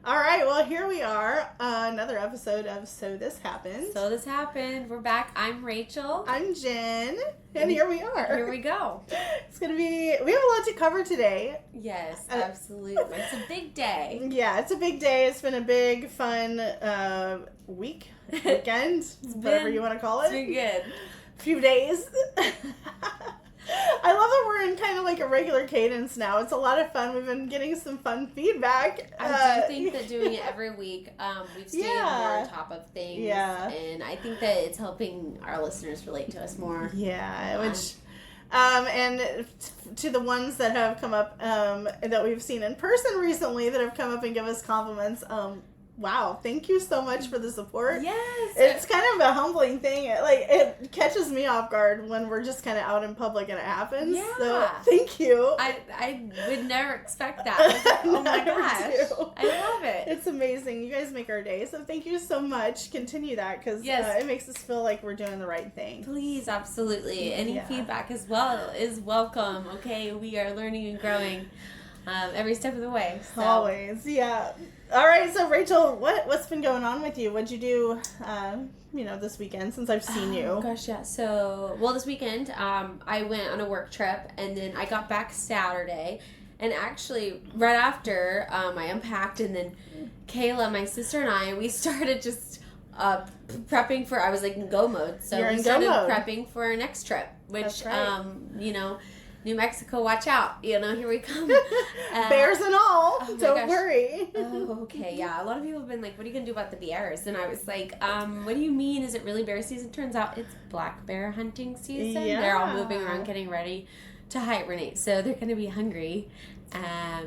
All right, well, here we are. Another episode of So This Happened. So This Happened. We're back. I'm Rachel. I'm Jen. And here we are. Here we go. It's going to be, we have a lot to cover today. Yes, absolutely. It's a big day. Yeah, it's a big day. It's been a big, fun weekend, whatever you want to call it. It's been good. Few days. I love that we're in kind of like a regular cadence now. It's a lot of fun. We've been getting some fun feedback. I do think that doing it every week, we've stayed more on top of things. Yeah. And I think that it's helping our listeners relate to us more. Yeah, which... and to the ones that have come up, that we've seen in person recently that have come up and give us compliments, wow, thank you so much for the support. Yes. It's kind of a humbling thing. It catches me off guard when we're just kind of out in public and it happens. Yeah. So thank you. I would never expect that. I was like, oh my gosh. I love it. It's amazing. You guys make our day. So thank you so much. Continue that because it makes us feel like we're doing the right thing. Please, absolutely. Any feedback as well is welcome. Okay, we are learning and growing every step of the way. So. Always, yeah. All right, so Rachel, what's been going on with you? What'd you do, this weekend since I've seen you? Oh, gosh, yeah. So, this weekend, I went on a work trip, and then I got back Saturday, and actually, right after, I unpacked, and then Kayla, my sister, and we started just prepping for, I was like in go mode, so we started prepping for our next trip, which, New Mexico, watch out. Here we come. Bears and all. Don't worry. Oh, okay. Yeah. A lot of people have been like, what are you going to do about the bears? And I was like, what do you mean? Is it really bear season? Turns out it's black bear hunting season. Yeah. They're all moving around getting ready to hibernate. So they're going to be hungry. I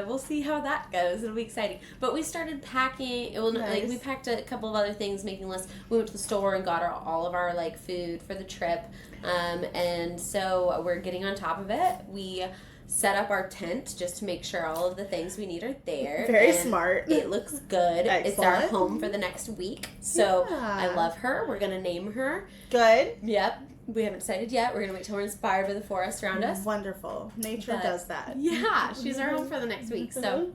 we'll see how that goes. It'll be exciting. But we started packing. We packed a couple of other things, making lists. We went to the store and got all of our food for the trip. And so we're getting on top of it. We set up our tent just to make sure all of the things we need are there. Very smart. It looks good. Excellent. It's our home for the next week. So I love her. We're going to name her. Good. Yep. We haven't decided yet. We're going to wait till we're inspired by the forest around us. Wonderful. Nature does that. Yeah. She's our home for the next week. So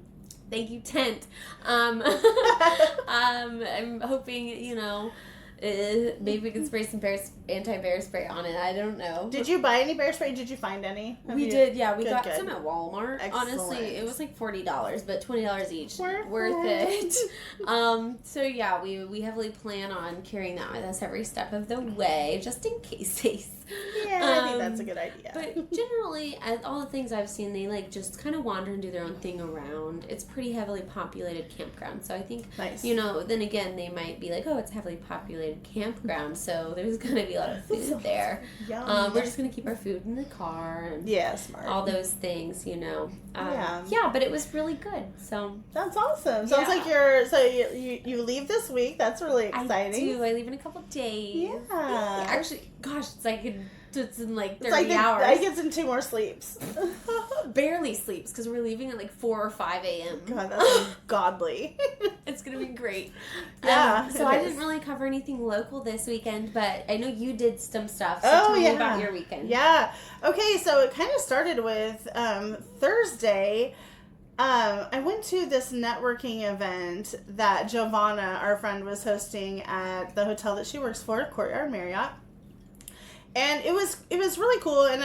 thank you, tent. I'm hoping, maybe we can spray some anti-bear spray on it. I don't know. Did you buy any bear spray? Did you find any? We did, yeah. We got some at Walmart. Excellent. Honestly, it was like $40, but $20 each. Worth it. We heavily plan on carrying that with us every step of the way, just in case. Yeah, I think that's a good idea. But generally, all the things I've seen, they just kind of wander and do their own thing around. It's pretty heavily populated campground, so I think, then again, they might be like, oh, it's a heavily populated campground, so there's going to be a lot of food there. We're just going to keep our food in the car and smart. all those things, but it was really good. So that's awesome. Sounds like you leave this week. That's really exciting. I do. I leave in a couple days. Yeah. Actually, gosh, it's in 30 hours. I get some 2 more sleeps. Barely sleeps because we're leaving at 4 or 5 a.m. God, that's ungodly. It's going to be great. Yeah. So I didn't really cover anything local this weekend, but I know you did some stuff. So tell me about your weekend. Yeah. Okay, so it kind of started with Thursday. I went to this networking event that Giovanna, our friend, was hosting at the hotel that she works for, Courtyard Marriott. And it was really cool, and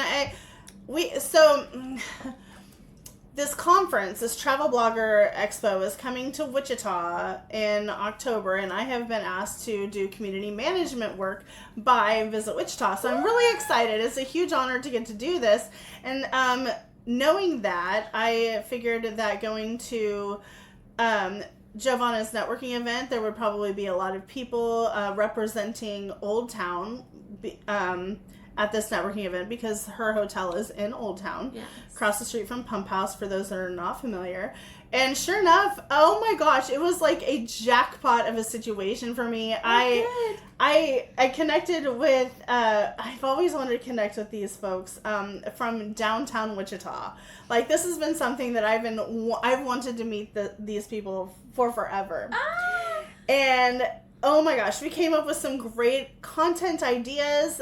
this conference, this travel blogger expo, is coming to Wichita in October, and I have been asked to do community management work by Visit Wichita, so I'm really excited. It's a huge honor to get to do this, and knowing that, I figured that going to Giovanna's networking event, there would probably be a lot of people representing Old Town at this networking event because her hotel is in Old Town, across the street from Pump House, for those that are not familiar. And sure enough, oh my gosh, it was like a jackpot of a situation for me. I connected with, I've always wanted to connect with these folks from downtown Wichita. This has been something that I've wanted to meet these people for forever. And Oh my gosh, we came up with some great content ideas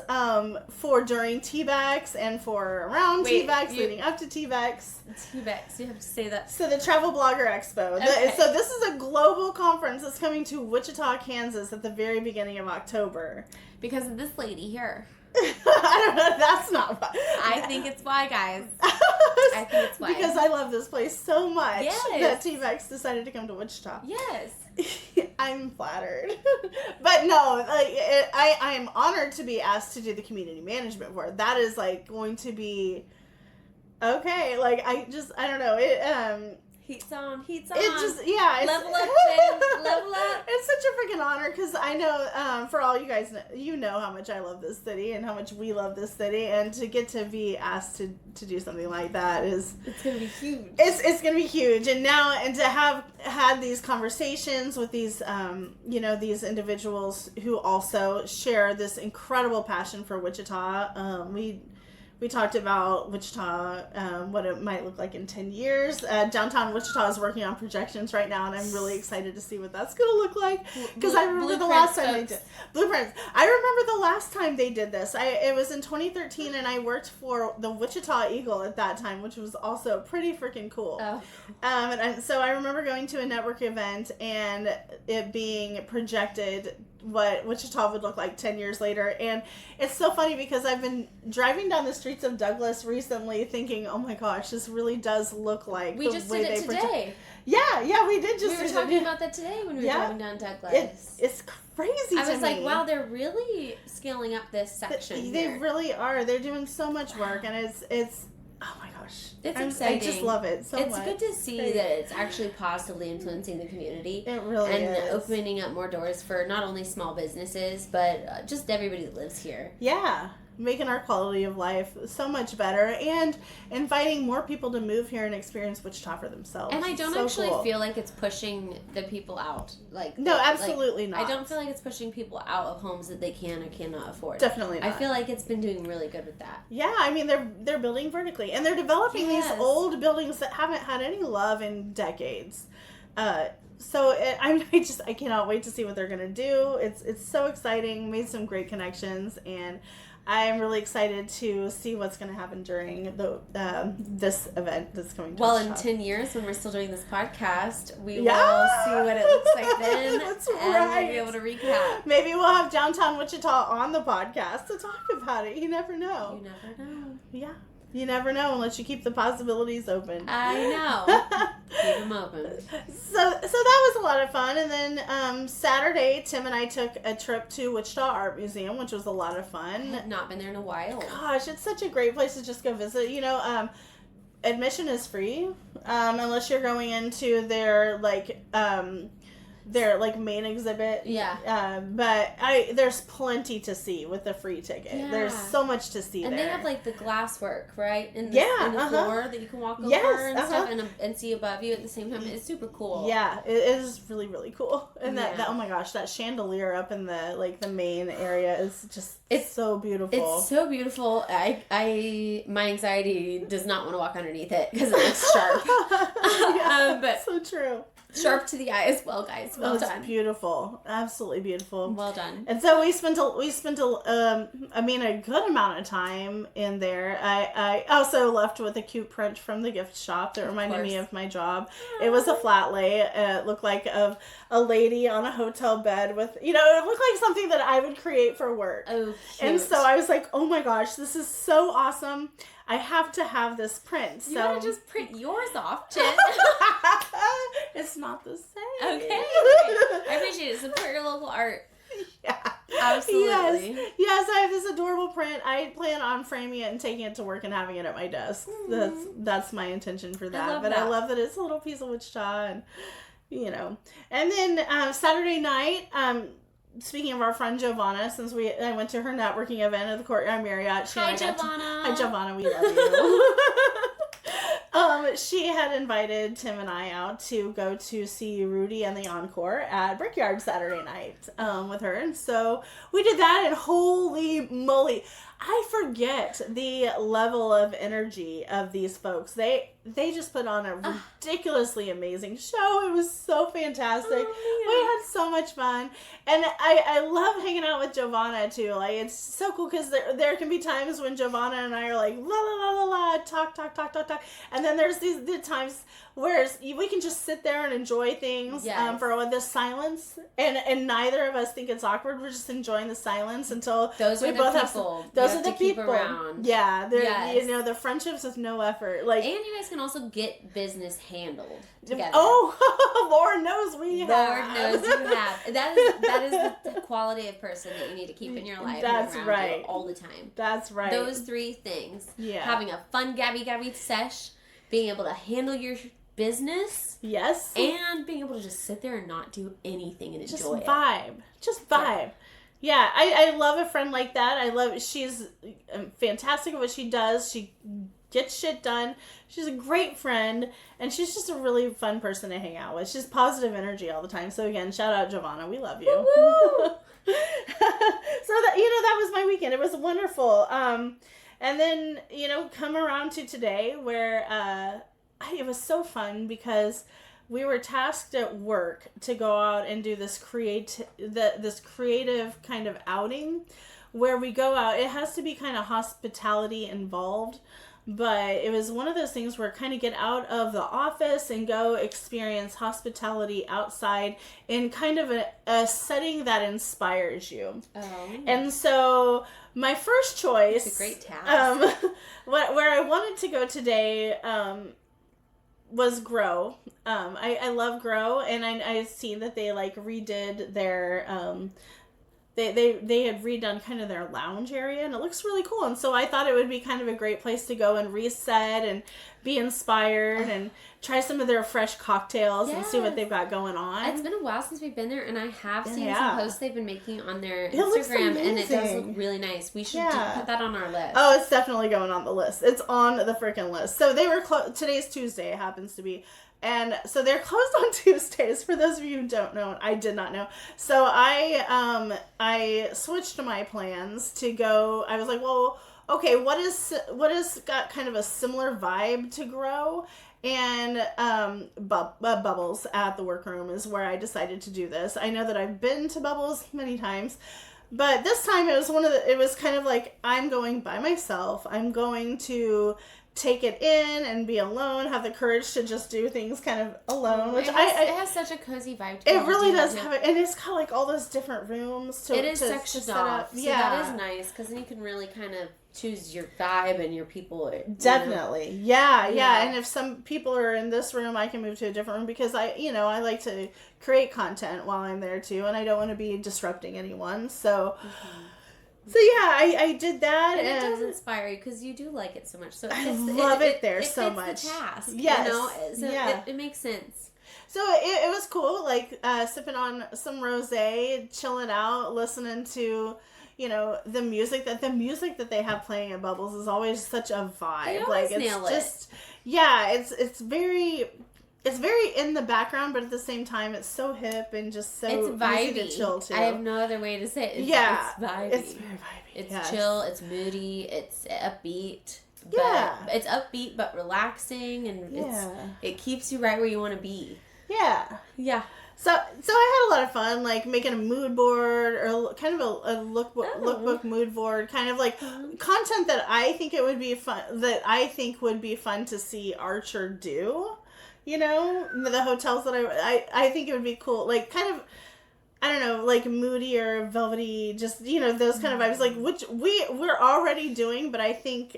for during TBEX and for around TBEX, leading up to TBEX. TBEX, you have to say that. So the Travel Blogger Expo. Okay. So this is a global conference that's coming to Wichita, Kansas at the very beginning of October. Because of this lady here. I don't know, that's not why. I think it's why, guys. I think it's why. Because I love this place so much Yes. that TBEX decided to come to Wichita. Yes. I'm flattered. But no, like I am honored to be asked to do the community management for it. That is like going to be okay. Like I don't know. Heat's on. It just, yeah. Level up, Jen. Level up. It's such a freaking honor because I know, for all you guys, you know how much I love this city and how much we love this city, and to get to be asked to do something like that is... It's going to be huge. It's going to be huge. And now, and to have had these conversations with these, these individuals who also share this incredible passion for Wichita, we talked about Wichita, what it might look like in 10 years. Downtown Wichita is working on projections right now, and I'm really excited to see what that's going to look like. Because I remember the last time they did... Blueprints. I remember the last time they did this. It was in 2013, and I worked for the Wichita Eagle at that time, which was also pretty freaking cool. Oh. So I remember going to a network event, and it being projected what Wichita would look like 10 years later. And it's so funny because I've been driving down the streets of Douglas recently thinking, oh my gosh, this really does look like we just did it today. Yeah, we did just we were talking about that today when we were driving down Douglas. It's crazy. I was like, wow, they're really scaling up this section. They really are. They're doing so much work, and it's oh my gosh. It's exciting. I just love it so much. It's good to see that it's actually positively influencing the community. It really is. And opening up more doors for not only small businesses, but just everybody that lives here. Yeah. Making our quality of life so much better, and inviting more people to move here and experience Wichita for themselves. And I don't actually feel like it's pushing the people out. No, absolutely not. I don't feel like it's pushing people out of homes that they can or cannot afford. Definitely not. I feel like it's been doing really good with that. Yeah, I mean they're building vertically, and they're developing these old buildings that haven't had any love in decades. So I cannot wait to see what they're gonna do. It's so exciting. Made some great connections, and I'm really excited to see what's going to happen during this event that's coming to Wichita. Wichita. In 10 years, when we're still doing this podcast, we will see what it looks like then. That's and right. we'll be able to recap. Maybe we'll have Downtown Wichita on the podcast to talk about it. You never know. You never know. Yeah. You never know unless you keep the possibilities open. I know. Keep them open. So that was a lot of fun. And then Saturday, Tim and I took a trip to Wichita Art Museum, which was a lot of fun. I have not been there in a while. Gosh, it's such a great place to just go visit. Admission is free unless you're going into their main exhibit. Yeah. But there's plenty to see with the free ticket. Yeah. There's so much to see and there. And they have the glass work, right? In the floor that you can walk over and stuff and see above you at the same time. It's super cool. Yeah, it is really, really cool. And that oh my gosh, that chandelier up in the main area is just so beautiful. It's so beautiful. My anxiety does not want to walk underneath it because it looks sharp. But so true. Sharp to the eye as well, guys. Well done. It's beautiful. Absolutely beautiful. Well done. And so we spent a good amount of time in there. I also left with a cute print from the gift shop that reminded me of my job. It was a flat lay. It looked like of a lady on a hotel bed with, it looked like something that I would create for work. Oh, cute. And so I was like, oh my gosh, this is so awesome. I have to have this print. You gotta just print yours off, Jen. It's not the same. Okay. I appreciate it. Support your local art. Yeah. Absolutely. Yes, I have this adorable print. I plan on framing it and taking it to work and having it at my desk. Mm-hmm. That's my intention for that. I love that it's a little piece of Wichita, and And then Saturday night, speaking of our friend Giovanna, since I went to her networking event at the Courtyard Marriott. Hi, Giovanna. Hi, Giovanna. We love you. She had invited Tim and I out to go to see Rudy and the Encore at Brickyard Saturday night with her. And so we did that, and holy moly, I forget the level of energy of these folks. They they just put on a ridiculously amazing show. It was so fantastic. We had so much fun. And I love hanging out with Giovanna too. Like, it's so cool because there can be times when Giovanna and I are like, la la la la la, talk. And then there's the times where we can just sit there and enjoy things for the silence. And neither of us think it's awkward. We're just enjoying the silence until those we are both the people. Those are the people. Around. Yeah, they're the friendships with no effort. Like, and you guys can also get business handled together. Oh, Lord knows we have. Lord knows you have. That is the quality of person that you need to keep in your life. That's and right. You all the time. That's right. Those 3 things. Yeah. Having a fun gabby sesh, being able to handle your business. Yes. And being able to just sit there and not do anything and enjoy it. Just vibe. Yeah, I love a friend like that. She's fantastic at what she does. She gets shit done. She's a great friend, and she's just a really fun person to hang out with. She's positive energy all the time. So again, shout out Giovanna. We love you. So that was my weekend. It was wonderful. And then, come around to today where it was so fun because we were tasked at work to go out and do this creative kind of outing where we go out. It has to be kind of hospitality involved, but it was one of those things where kind of get out of the office and go experience hospitality outside in kind of a setting that inspires you. Oh. And so my first choice, it's a great task. Where I wanted to go today, was Grow. I love Grow, and I've seen that they redid their they had redone kind of their lounge area, and it looks really cool. And so I thought it would be kind of a great place to go and reset and be inspired and try some of their fresh cocktails and see what they've got going on. It's been a while since we've been there, and I have seen some posts they've been making on their Instagram, and it does look really nice. We should put that on our list. Oh, it's definitely going on the list. It's on the freaking list. So they were today's Tuesday, it happens to be. And so they're closed on Tuesdays. For those of you who don't know, I did not know. So I switched my plans to go. I was like, well, okay, what is got kind of a similar vibe to Grow? And Bubbles at the workroom is where I decided to do this. I know that I've been to Bubbles many times, but this time it was kind of like, I'm going by myself. I'm going to take it in and be alone, have the courage to just do things kind of alone, which it has such a cozy vibe to it. It really does have it, and it's got like all those different rooms to sectioned off. So that is nice, because then you can really kind of choose your vibe and your people. Definitely. Yeah. And if some people are in this room, I can move to a different room because I like to create content while I'm there too, and I don't want to be disrupting anyone. So So yeah, I did that, and it does inspire you because you do like it so much. So I love it there so much. The task, yes, it makes sense. So it was cool, like sipping on some rosé, chilling out, listening to the music that they have playing at Bubbles is always such a vibe. They always nail it. It's very in the background, but at the same time, it's so hip and just so vibey. Easy to chill to. I have no other way to say it. It's vibey. It's very vibey. It's chill. It's moody. It's upbeat. It's upbeat but relaxing, and it keeps you right where you want to be. Yeah. So I had a lot of fun, like making a mood board or kind of a lookbook mood board, kind of like content that I think would be fun to see Archer do. The hotels that I think it would be cool, like kind of, I don't know, like moody or velvety, just those kind of vibes, like which we're already doing, but I think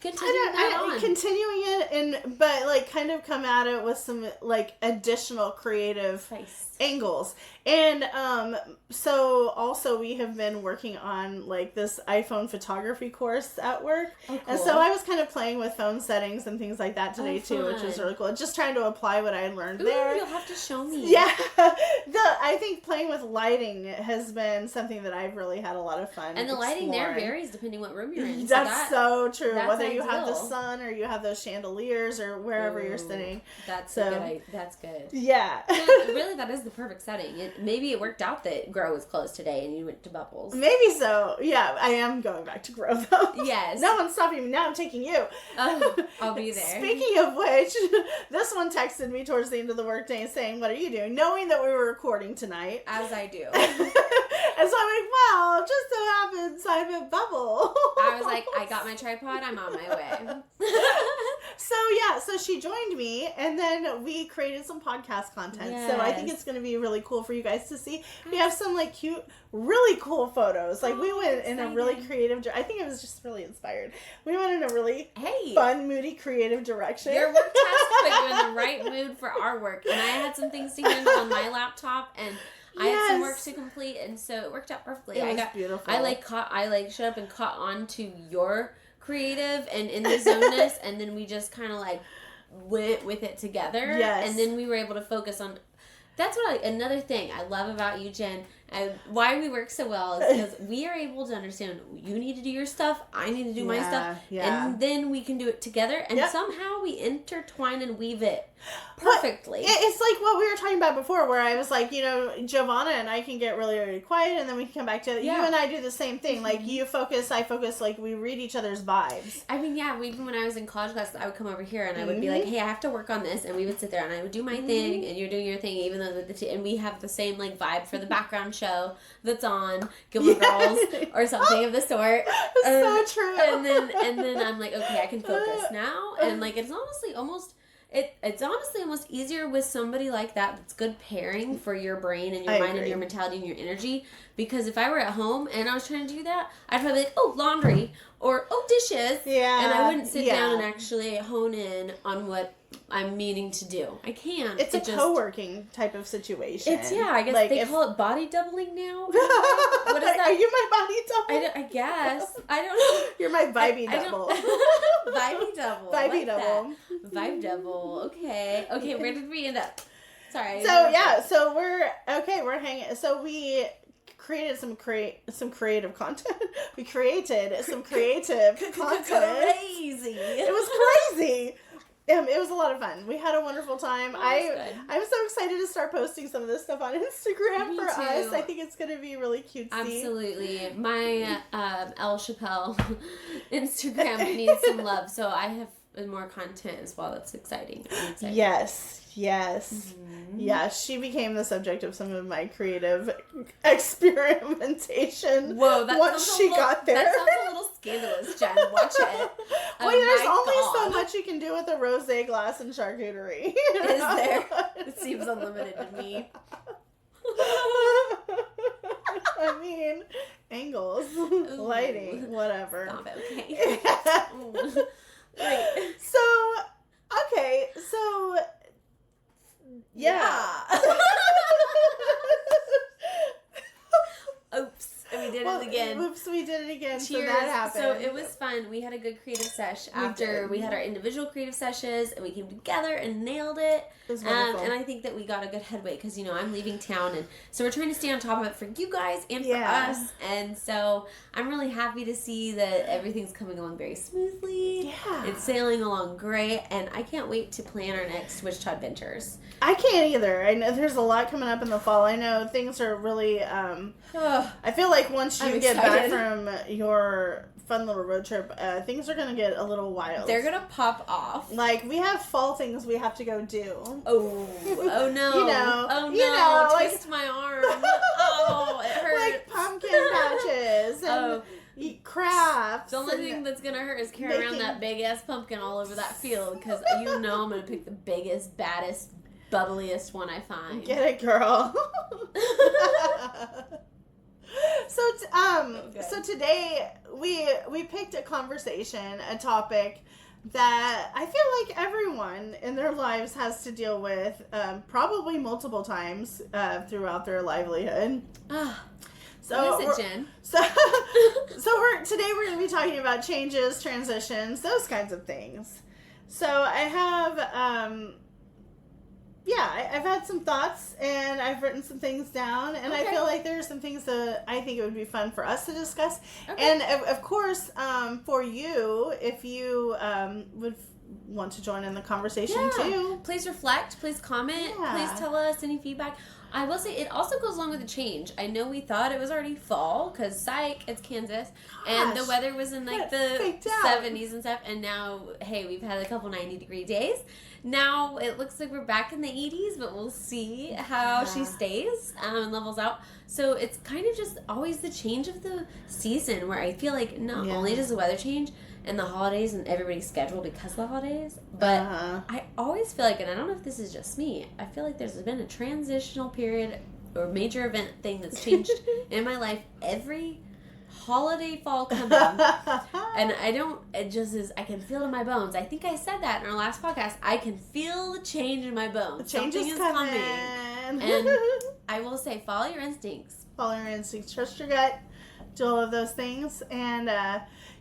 continuing it, but like kind of come at it with some like additional creative angles. And so also we have been working on like this iPhone photography course at work. Oh, cool. And so I was kind of playing with phone settings and things like that today too, which was really cool. Just trying to apply what I learned there. You'll have to show me. Yeah. I think playing with lighting has been something that I've really had a lot of fun. And the lighting there varies depending what room you're in. That's so true. Whether you have the ideal. sun, or you have those chandeliers, or wherever you're sitting. That's So- That's good. Yeah. So really, that is the perfect setting. Maybe it worked out that Grow was closed today and you went to Bubbles. Maybe so. Yeah, I am going back to Grow, though. Yes. No one's stopping me. Now I'm taking you. Oh, I'll be there. Speaking of which, this one texted me towards the end of the workday saying, "What are you doing?" Knowing that we were recording tonight. As I do. And so I'm like, well, just so happens I'm at Bubble. I was like, I got my tripod, I'm on my way. So she joined me, and then we created some podcast content. So I think Yes. it's going to be really cool for you guys to see. We have some like cute, really cool photos. Like we went in a really exciting. creative. I think it was just really inspired. We went in a really Hey. fun, moody, creative direction. Your work task put you in the right mood for our work. And I had some things to handle on my laptop, and I had some work Yes. to complete, and so it worked out perfectly. It was beautiful. I showed up and caught on to your creative and in the zoneness, and then we just kind of like went with it together. Yes. And then we were able to focus on. That's what another thing I love about you, Jen, and why we work so well is because we are able to understand you need to do your stuff, I need to do my stuff, and then we can do it together, and somehow we intertwine and weave it perfectly. It's like what we were talking about before, where I was like, Giovanna and I can get really, really quiet, and then we can come back to it. You and I do the same thing. Like, you focus, I focus, like, we read each other's vibes. I mean, yeah, even when I was in college class, I would come over here, and I would be like, hey, I have to work on this, and we would sit there, and I would do my thing, and you're doing your thing, even though and we have the same, like, vibe for the background show that's on Gilmore Girls, or something of the sort. So true. And then I'm like, okay, I can focus now, and, like, it's honestly almost easier with somebody like that that's good pairing for your brain and your mind and your mentality and your energy, because if I were at home and I was trying to do that, I'd probably be like, oh, laundry, or oh, dishes, and I wouldn't sit down and actually hone in on what I'm meaning to do. I can't. It's a co-working type of situation. I guess like they call it body doubling now. What is that? Are you my body double? I guess. I don't know. You're my vibey double. Vibey double. Vibey double. Vibe double. Okay. Okay, where did we end up? Sorry. So we're hanging. So we created some creative content. We created some creative content. Crazy. It was crazy. It was a lot of fun. We had a wonderful time. I'm so excited to start posting some of this stuff on Instagram Me for too. us. I think it's going to be really cutesy. Absolutely. My El Chappelle Instagram needs some love, so I have more content as well. That's exciting. I'm excited. Yes. Mm-hmm. Yeah, she became the subject of some of my creative experimentation. Whoa, once she got there. That sounds a little scandalous, Jen. Watch it. Well, there's only so much you can do with a rosé glass and charcuterie. Is there? It seems unlimited to me. I mean, angles, lighting, whatever. Stop it, okay. Right. So, yeah. Oops. And we did it again. Oops, we did it again. Cheers. So that happened. So it was fun. We had a good creative sesh after we had our individual creative sessions, and we came together and nailed it. It was wonderful. And I think that we got a good headway because, I'm leaving town, and so we're trying to stay on top of it for you guys and for us. And so I'm really happy to see that everything's coming along very smoothly. Yeah. It's sailing along great, and I can't wait to plan our next Wichita adventures. I can't either. I know there's a lot coming up in the fall. I know things are really, I feel like once you get back from your fun little road trip, things are going to get a little wild. They're going to pop off. Like, we have fall things we have to go do. Oh no. Oh no. Twist my arm. Oh, it hurts. Like pumpkin patches and crafts. The only thing that's going to hurt is carrying around that big ass pumpkin all over that field, because I'm going to pick the biggest, baddest, bubbliest one I find. Get it, girl. So today we picked a conversation, a topic that I feel like everyone in their lives has to deal with, probably multiple times throughout their livelihood. So what is it, Jen? Today we're going to be talking about changes, transitions, those kinds of things. So I have, I've had some thoughts, and I've written some things down, and I feel like there are some things that I think it would be fun for us to discuss. And of course, for you, if you would want to join in the conversation too, please reflect, please comment, please tell us any feedback. I will say it also goes along with the change. I know we thought it was already fall because psych, it's Kansas, and the weather was in like the 70s and stuff, and now, hey, we've had a couple 90-degree days. Now it looks like we're back in the 80s, but we'll see how she stays and levels out. So it's kind of just always the change of the season where I feel like not only does the weather change and the holidays and everybody's schedule because of the holidays, but I always feel like, and I don't know if this is just me, I feel like there's been a transitional period or major event thing that's changed in my life every holiday fall coming. And it just is, I can feel it in my bones. I think I said that in our last podcast. I can feel the change in my bones. The change is coming. And I will say, follow your instincts. Follow your instincts. Trust your gut. Do all of those things. And,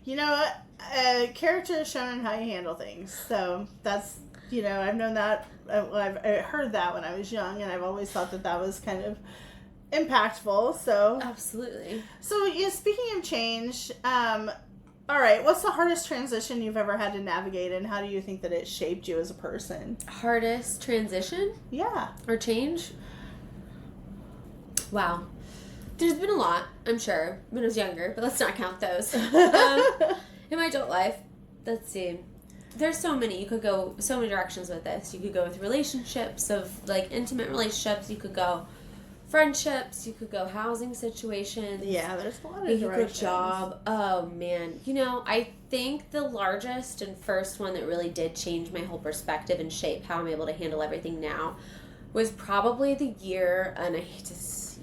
you know what? Character is shown in how you handle things. So that's, you know, I've known that. I heard that when I was young, and I've always thought that was kind of impactful. So absolutely. So speaking of change, all right, what's the hardest transition you've ever had to navigate, and how do you think that it shaped you as a person? Hardest transition? Yeah. Or change? Wow. There's been a lot, I'm sure, when I was younger, but let's not count those. In my adult life, let's see. There's so many. You could go so many directions with this. You could go with relationships, of like intimate relationships. You could go friendships. You could go housing situations. Yeah, there's a lot of directions. You could go job. Oh, man. You know, I think the largest and first one that really did change my whole perspective and shape how I'm able to handle everything now was probably the year, and I hate to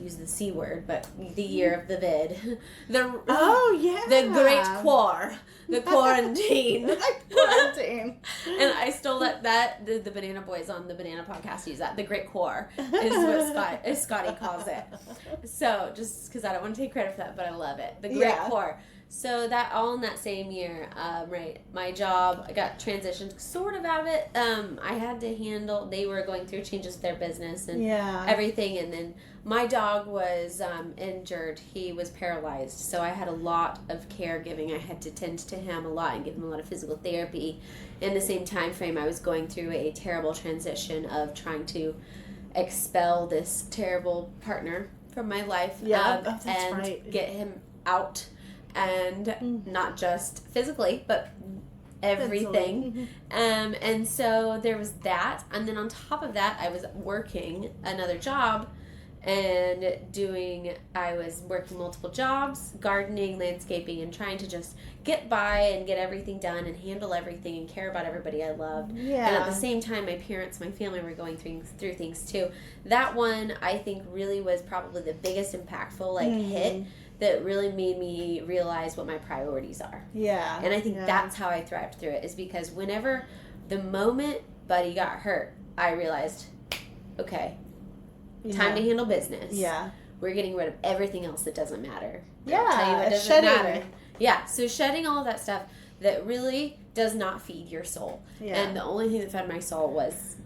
use the C word, but the year of the vid. The Great Quar. The quarantine. Quarantine. And I stole that the Banana Boys on the Banana podcast use that. The Great Quar is what Scotty calls it. So, just because I don't want to take credit for that, but I love it. The Great Quar. So that all in that same year, right, my job, I got transitioned sort of out of it. I had to handle, they were going through changes with their business and everything, and then my dog was injured. He was paralyzed, so I had a lot of caregiving. I had to tend to him a lot and give him a lot of physical therapy. In the same time frame, I was going through a terrible transition of trying to expel this terrible partner from my life and get him out. And not just physically, but everything. And so there was that. And then on top of that, I was working another job and I was working multiple jobs, gardening, landscaping, and trying to just get by and get everything done and handle everything and care about everybody I loved. Yeah. And at the same time, my parents, my family were going through things too. That one, I think, really was probably the biggest impactful hit that really made me realize what my priorities are. Yeah. And I think that's how I thrived through it, is because whenever the moment Buddy got hurt, I realized, okay, time to handle business. Yeah. We're getting rid of everything else that doesn't matter. I'll tell you what doesn't matter. Yeah. So shedding all of that stuff that really does not feed your soul. Yeah. And the only thing that fed my soul was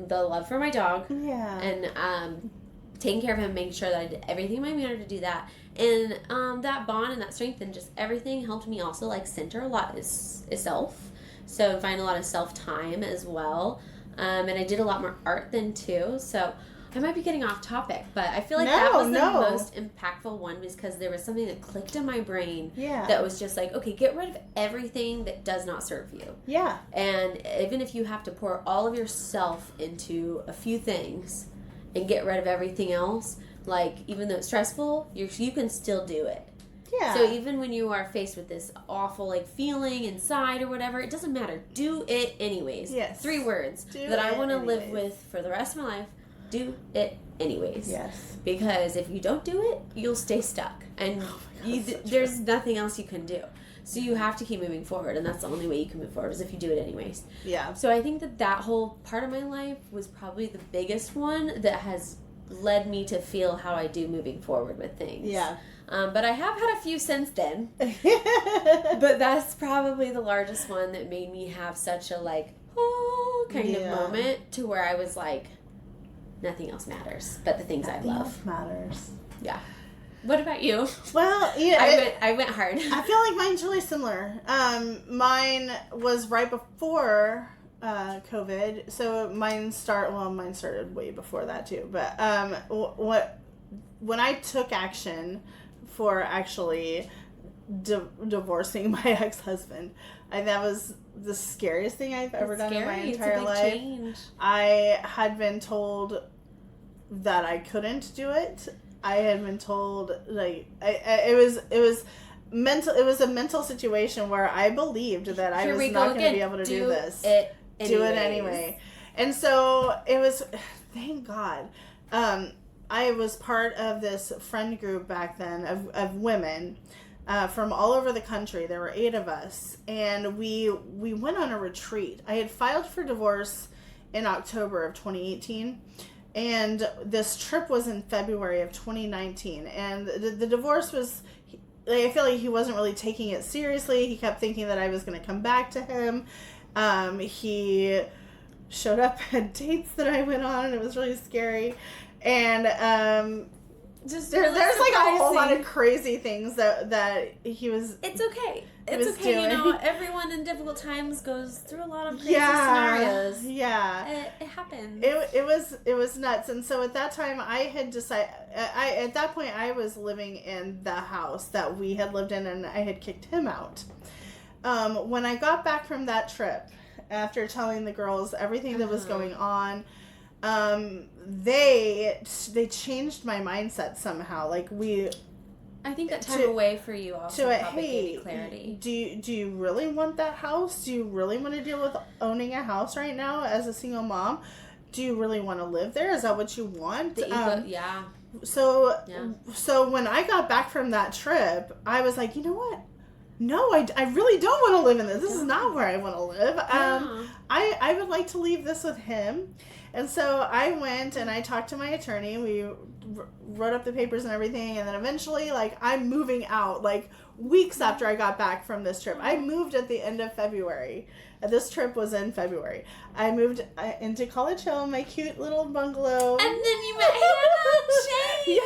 the love for my dog. Yeah. And taking care of him, making sure that I did everything in my manner to do that. And that bond and that strength and just everything helped me also center a lot is self. So find a lot of self-time as well. And I did a lot more art then too. So I might be getting off topic, but I feel like that was the most impactful one, because there was something that clicked in my brain that was just okay, get rid of everything that does not serve you. Yeah. And even if you have to pour all of yourself into a few things and get rid of everything else, even though it's stressful, you can still do it. Yeah. So even when you are faced with this awful feeling inside or whatever, it doesn't matter. Do it anyways. Yes. 3 words that I want to live with for the rest of my life. Do it anyways. Yes. Because if you don't do it, you'll stay stuck. And there's nothing else you can do. So you have to keep moving forward, and that's the only way you can move forward, is if you do it anyways. Yeah. So I think that whole part of my life was probably the biggest one that has led me to feel how I do moving forward with things. Yeah. But I have had a few since then. But that's probably the largest one that made me have such a kind of moment to where I was nothing else matters but the things Nothing I love. else matters. Yeah. What about you? Well, yeah, I went hard. I feel like mine's really similar. Mine was right before COVID, so mine started way before that too. But when I took action for actually divorcing my ex-husband, that was the scariest thing I've ever done in my entire life. Change. I had been told that I couldn't do it. I had been told it was mental. It was a mental situation where I believed that I was not going to be able to do this. Do it anyway. And so it was. Thank God. I was part of this friend group back then of women from all over the country. There were 8 of us, and we went on a retreat. I had filed for divorce in October of 2018. And this trip was in February of 2019. And the divorce was, I feel like he wasn't really taking it seriously. He kept thinking that I was going to come back to him. He showed up at dates that I went on, and it was really scary. And there's like a whole lot of crazy things that he was. It's okay. It's okay. Doing. You know, everyone in difficult times goes through a lot of crazy scenarios. Yeah, it happens. It was nuts. And so at that time, I had decided. At that point, I was living in the house that we had lived in, and I had kicked him out. When I got back from that trip, after telling the girls everything that was going on. They changed my mindset somehow. I think that time away for you also probably gave you clarity. Do you really want that house? Do you really want to deal with owning a house right now as a single mom? Do you really want to live there? Is that what you want? Yeah. So when I got back from that trip, I was like, you know what? No, I really don't want to live in this. This is not where I want to live. I would like to leave this with him. And so I went and I talked to my attorney. We wrote up the papers and everything. And then eventually, I'm moving out, weeks after I got back from this trip. I moved at the end of February. This trip was in February. I moved into College Hill, my cute little bungalow. And then you met Hannah, Shane. Yeah,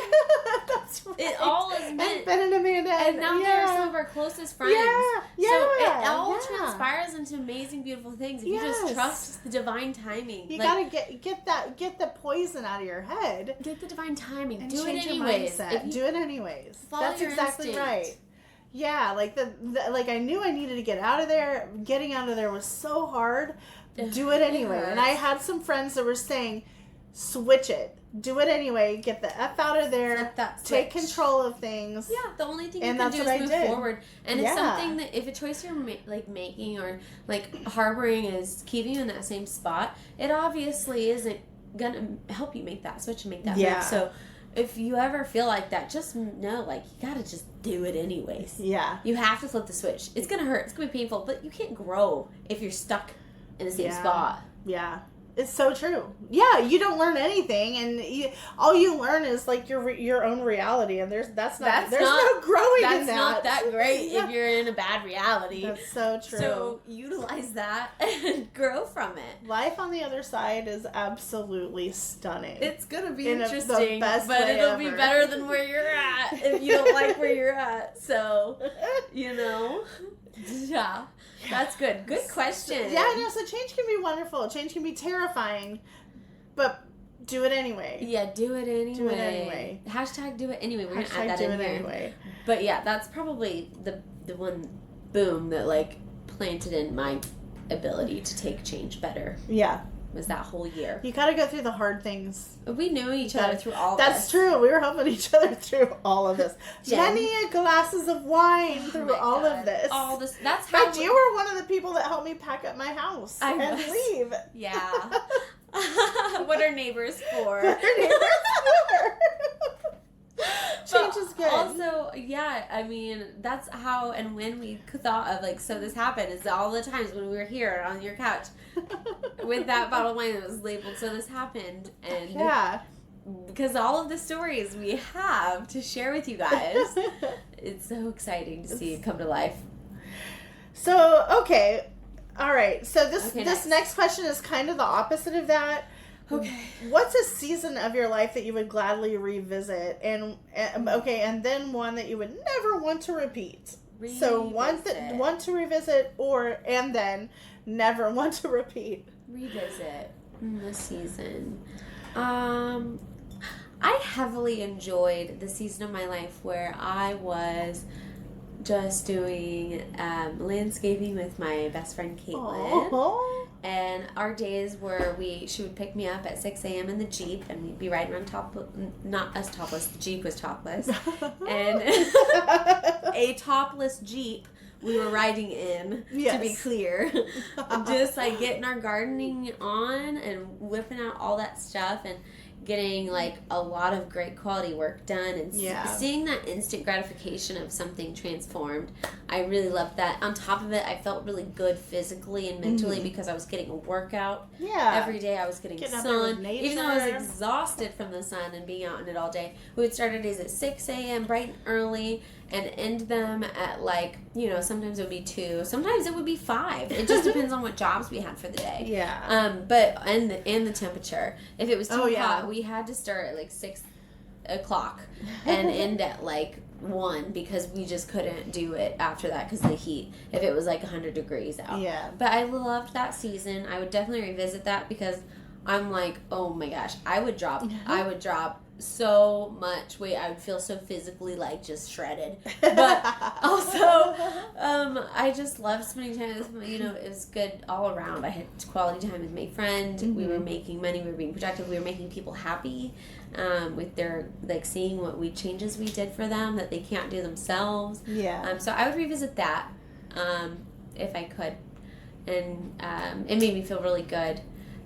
that's right. It all is meant. And Ben and Amanda. And now they're some of our closest friends. Yeah. So it all transpires into amazing, beautiful things. If you just trust the divine timing. You gotta get the poison out of your head. Get the divine timing. And do it anyways. Do it anyways. That's exactly right. Yeah, I knew I needed to get out of there. Getting out of there was so hard. Do it anyway. And I had some friends that were saying, switch it. Do it anyway. Get the F out of there. Take control of things. Yeah, the only thing you can do is move forward. And it's something that if a choice you're making or harboring is keeping you in that same spot, it obviously isn't going to help you make that switch and make that move. So if you ever feel like that, just know, you gotta just do it anyways. Yeah. You have to flip the switch. It's gonna hurt. It's gonna be painful, but you can't grow if you're stuck in the same spot. Yeah. It's so true. Yeah, you don't learn anything, and all you learn is your own reality, and there's no growing in that. That's not that great if you're in a bad reality. That's so true. So utilize that and grow from it. Life on the other side is absolutely stunning. It's gonna be interesting, but it'll be better than where you're at if you don't like where you're at. So, yeah. That's good. Good question. Yeah, no, so change can be wonderful. Change can be terrifying, but do it anyway. Yeah, do it anyway. Do it anyway. Hashtag do it anyway. We're going to add that in here. Anyway. But yeah, that's probably the one boom that planted in my ability to take change better. Yeah. Was that whole year. You gotta go through the hard things. We knew each other through all of this. That's true. We were helping each other through all of this. Many glasses of wine through all of this. All this. That's how. In fact, you were one of the people that helped me pack up my house and leave. Yeah. What are neighbors for? What are neighbors for? Change is good. Also, yeah, I mean, that's how and when we thought of so this happened is all the times when we were here on your couch with that bottle of wine that was labeled so this happened, and because all of the stories we have to share with you guys, it's so exciting to see it come to life. So, okay. All right. So this next question is kind of the opposite of that. Okay. What's a season of your life that you would gladly revisit? And then one that you would never want to repeat. So want to revisit, and then never want to repeat. Revisit the season. I heavily enjoyed the season of my life where I was just doing landscaping with my best friend Caitlin. Aww. And our days where she would pick me up at 6 a.m. in the Jeep, and we'd be riding around not us topless, the Jeep was topless. And a topless Jeep we were riding in, to be clear. Just like getting our gardening on and whipping out all that stuff and getting like a lot of great quality work done and seeing that instant gratification of something transformed. I really loved that. On top of it, I felt really good physically and mentally because I was getting a workout. Yeah. Every day I was getting sun. Even though I was exhausted from the sun and being out in it all day. We would start our days at 6 a.m. bright and early and end them at like, sometimes it would be 2, sometimes it would be 5. It just depends on what jobs we had for the day. Yeah. But and the temperature. If it was too hot, we had to start at like 6 o'clock and end at like 1 because we just couldn't do it after that because of the heat. If it was like 100 degrees out. Yeah. But I loved that season. I would definitely revisit that because I'm like, oh my gosh, I would drop so much weight. I would feel so physically like just shredded, but also I just loved spending time with it was good all around. I had quality time with my friend. We were making money, we were being productive, we were making people happy with their like seeing what changes we did for them that they can't do themselves. So I would revisit that if I could, and it made me feel really good.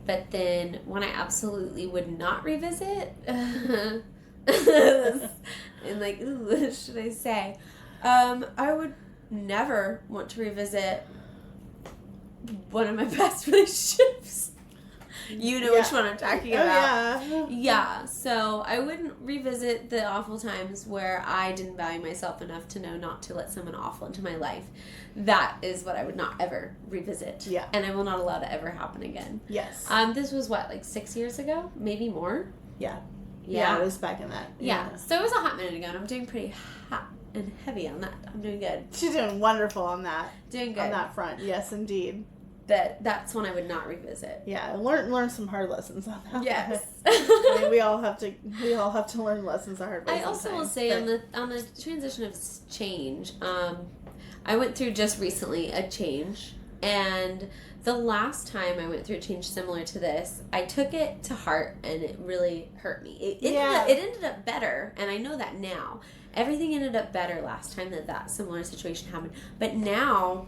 But then, when I absolutely would not revisit, and like, ooh, what should I say? I would never want to revisit one of my past relationships. You know which one I'm talking about. Yeah, so I wouldn't revisit the awful times where I didn't value myself enough to know not to let someone awful into my life. That is what I would not ever revisit. Yeah. And I will not allow to ever happen again. Yes. This was like 6 years ago? Maybe more? Yeah. Yeah, it was back in that. Yeah. So it was a hot minute ago, and I'm doing pretty hot and heavy on that. I'm doing good. She's doing wonderful on that. Doing good. On that front. Yes, indeed. That's one I would not revisit. Yeah, learn some hard lessons on that. Yes. I mean, we all have to learn lessons the hard way. I also will say on the transition of change, I went through just recently a change, and the last time I went through a change similar to this, I took it to heart, and it really hurt me. It ended up better, and I know that now. Everything ended up better last time that similar situation happened. But now,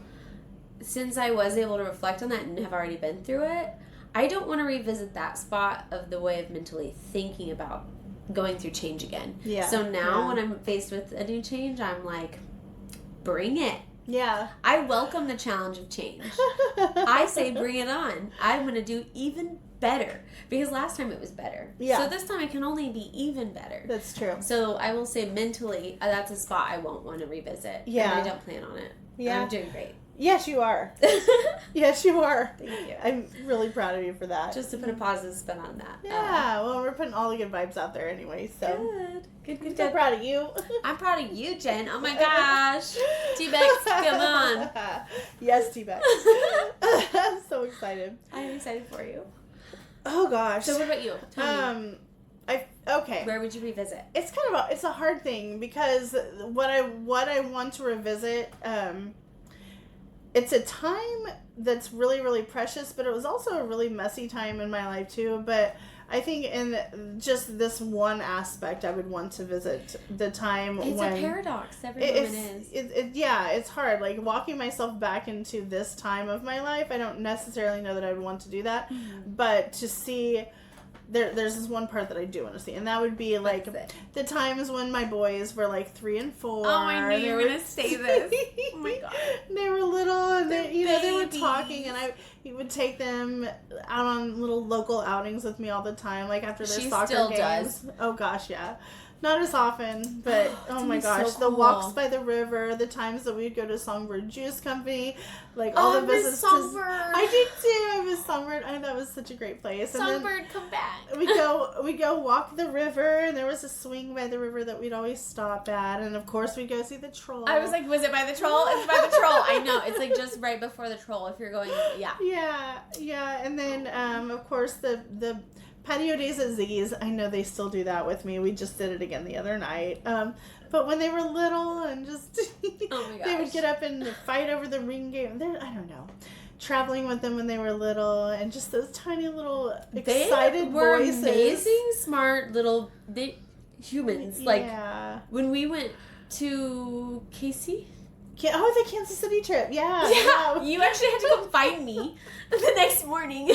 since I was able to reflect on that and have already been through it, I don't want to revisit that spot of the way of mentally thinking about going through change again. Yeah. So now when I'm faced with a new change, I'm like, bring it. Yeah. I welcome the challenge of change. I say bring it on. I'm going to do even better. Because last time it was better. Yeah. So this time it can only be even better. That's true. So I will say mentally, that's a spot I won't want to revisit. Yeah. And I don't plan on it. Yeah. I'm doing great. Yes, you are. Yes, you are. Thank you. I'm really proud of you for that. Just to put a positive spin on that. Yeah, well, we're putting all the good vibes out there anyway, so. Good. I'm so proud of you. I'm proud of you, Jen. Oh my gosh. T-Bex, come on. Yes, T-Bex. I'm so excited. I'm excited for you. Oh gosh. So what about you? Tell me. Okay. Where would you revisit? It's kind of it's a hard thing because what I want to revisit, it's a time that's really, really precious, but it was also a really messy time in my life too. But I think in just this one aspect, I would want to visit the time when... It's a paradox. Every woman is. It's hard. Like, walking myself back into this time of my life, I don't necessarily know that I would want to do that. Mm-hmm. But to see... There's this one part that I do want to see, and that would be like the times when my boys were like 3 and 4. Oh, I knew you were gonna say this. Oh my god, they were little, and they were talking, and He would take them out on little local outings with me all the time, like after their soccer still games. Does. Oh gosh, yeah. Not as often, but oh my gosh, so the cool. walks by the river, the times that we'd go to Songbird Juice Company, like all the visits. Songbird. I did too. I miss Songbird. That was such a great place. Songbird, come back. We go walk the river, and there was a swing by the river that we'd always stop at, and of course we'd go see the troll. I was like, was it by the troll? It's by the troll. I know. It's like just right before the troll. If you're going, Yeah, and then of course the patio days at Ziggy's, I know they still do that with me. We just did it again the other night. But when they were little and just, oh my gosh. they would get up and fight over the ring game. I don't know. Traveling with them when they were little and just those tiny little excited they were voices. amazing, smart little humans. Yeah. Like when we went to Casey. The Kansas City trip. Yeah. You actually had to come find me the next morning.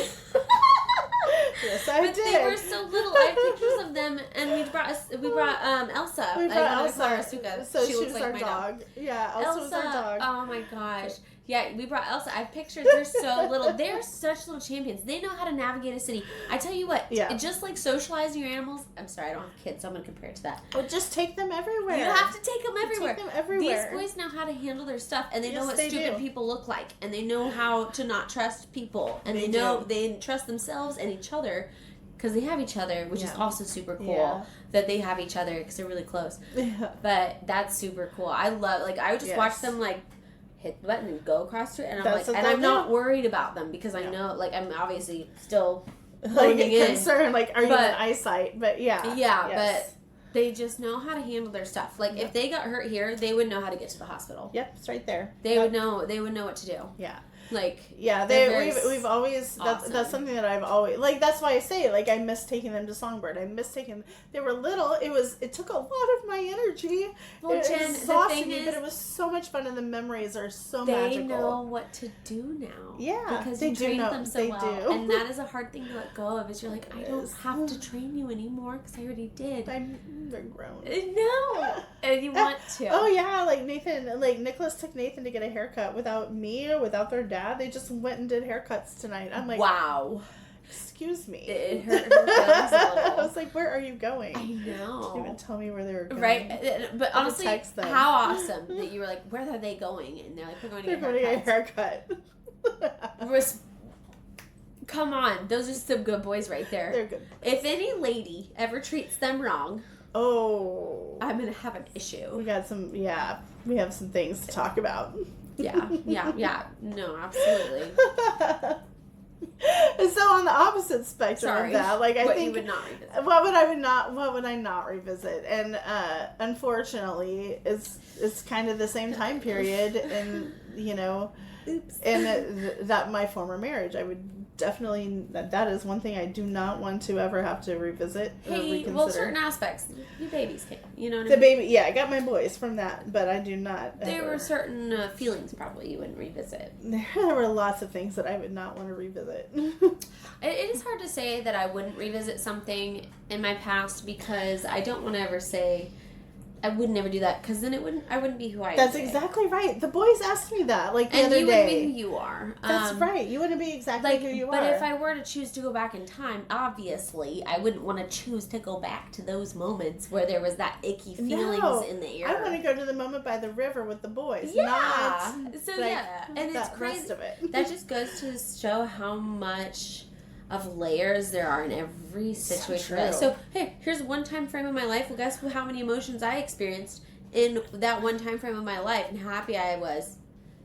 Yes, I but did. They were so little. I have pictures of them, and we brought Elsa. We brought Elsa. Asuka. So she looks was like our my dog. Yeah, Elsa was our dog. Oh my gosh. Yeah, we brought Elsa. I have pictures. They're so little. They're such little champions. They know how to navigate a city. I tell you what. Yeah. Just like socializing your animals. I'm sorry, I don't have kids, so I'm going to compare it to that. But just take them everywhere. You have to take them everywhere. Take them everywhere. These boys know how to handle their stuff, and they know what they stupid do. people look like, and they know how to not trust people, and they trust themselves and each other. Because they have each other, which is also super cool that they have each other because they're really close. Yeah. But that's super cool. I love, I would just watch them, hit the button and go across it. And I'm not worried about them because I know, I'm obviously still honing in. Concerned, are you in eyesight? But yeah. Yeah, but they just know how to handle their stuff. If they got hurt here, they would know how to get to the hospital. Yep, it's right there. They would know what to do. Yeah. We've always that's something that I've always that's why I say I miss taking them to Songbird. I miss taking they were little. It took a lot of my energy. Well, Jen, it exhausted the thing me, is, but it was so much fun and the memories are so they magical. They know what to do now. Yeah, because they you trained know, them so they well, do. and that is a hard thing to let go of. Is you're like, I don't have to train you anymore because I already did. They're grown. No, and you want to. Oh yeah, Nathan, Nicholas took Nathan to get a haircut without me or without their dad. They just went and did haircuts tonight. I'm like, wow. Excuse me. It hurt her feelings a little. I was like, where are you going? I know. Didn't even tell me where they were going. Right, but honestly, how awesome that you were like, where are they going? And they're like, we're going to get a haircut. Come on, those are some good boys right there. They're good. If any lady ever treats them wrong, I'm gonna have an issue. We have some things to talk about. Yeah. No, absolutely. So on the opposite spectrum of that, I think you would not revisit. What would I not revisit? And unfortunately, it's kind of the same time period, and Oops. And that my former marriage, I would definitely that is one thing I do not want to ever have to revisit or reconsider. Well, certain aspects, your babies can. You know what I mean? The baby, I got my boys from that, but I do not. There were certain feelings probably you wouldn't revisit. There were lots of things that I would not want to revisit. It is hard to say that I wouldn't revisit something in my past because I don't want to ever say I would never do that because then I wouldn't be who I am. That's exactly right. The boys asked me that the other day. And you wouldn't be who you are. That's right. You wouldn't be exactly who you are. But if I were to choose to go back in time, obviously I wouldn't want to choose to go back to those moments where there was that icky feelings in the air. I want to go to the moment by the river with the boys. Yeah. And it's crazy. Rest of it. That just goes to show how much of layers there are in every situation. So hey, here's one time frame of my life. Well, guess how many emotions I experienced in that one time frame of my life and how happy I was.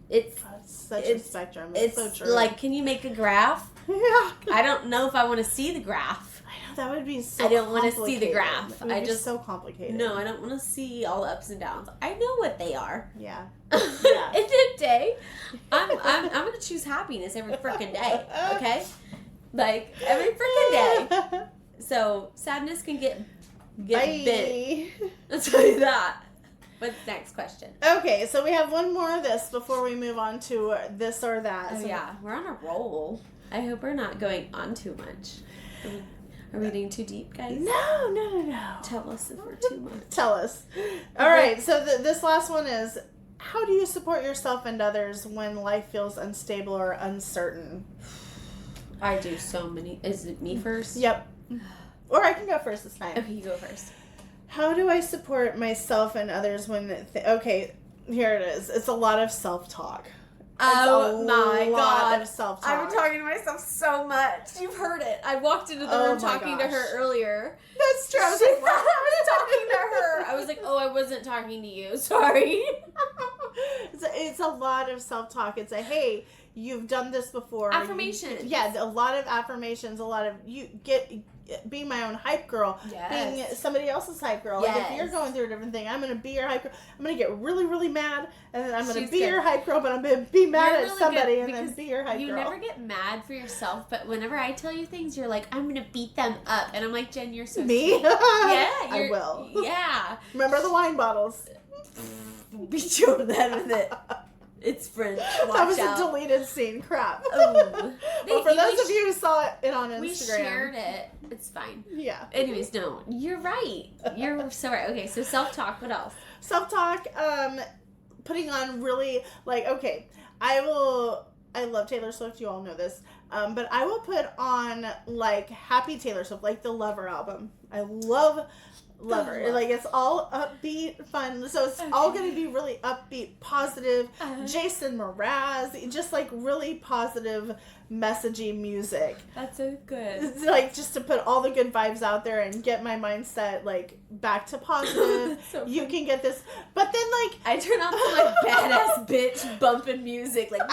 It's such a spectrum. It's so true. Can you make a graph? Yeah. I don't know if I want to see the graph. I know that would be so. I don't want to see the graph. It would be so complicated. No, I don't want to see all the ups and downs. I know what they are. Yeah. At the end of the day, I'm gonna choose happiness every freaking day. Okay. Every freaking day. So, sadness can get bit. I'll tell you that. What's the next question? Okay, so we have one more of this before we move on to this or that. Oh, yeah. We're on a roll. I hope we're not going on too much. Are we getting too deep, guys? No. Tell us if we're too much. Tell us. All right, so this last one is, how do you support yourself and others when life feels unstable or uncertain? I do so many. Is it me first? Yep. Or I can go first this time. Okay, you go first. How do I support myself and others when... okay, here it is. It's a lot of self-talk. Oh my God. Of self-talk. I've been talking to myself so much. You've heard it. I walked into the room talking to her earlier. That's true. I was She like, thought I was talking to her. I was like, oh, I wasn't talking to you. Sorry. It's a lot of self-talk. It's a, hey, you've done this before. Affirmations. A lot of affirmations. A lot of being my own hype girl. Yes. Being somebody else's hype girl. Yes. Like if you're going through a different thing, I'm going to be your hype girl. I'm going to get really, really mad, and then I'm going to be your hype girl, but I'm going to be mad at somebody and then be your hype girl. You never get mad for yourself, but whenever I tell you things, you're like, I'm going to beat them up. And I'm like, Jen, you're so Me? sweet. Yeah. I will. Yeah. Remember the wine bottles? Beat you over the head with it. It's French. Watch That was out. a deleted scene. Crap. Oh. Well, for those of you who saw it on Instagram. We shared it. It's fine. Yeah. Anyways, no. You're right. You're so right. Okay, so self-talk. What else? Self-talk, putting on really, like, okay, I love Taylor Swift, you all know this, but I will put on, like, happy Taylor Swift, like the Lover album. I love Lover. Like, it's all upbeat, fun, so it's all going to be really upbeat, positive, Jason Mraz, just, like, really positive, messagey music. That's so good. It's like, just to put all the good vibes out there and get my mindset, like, back to positive. So you can get this, but then, like, I turn on some, like, badass bitch bumping music, like,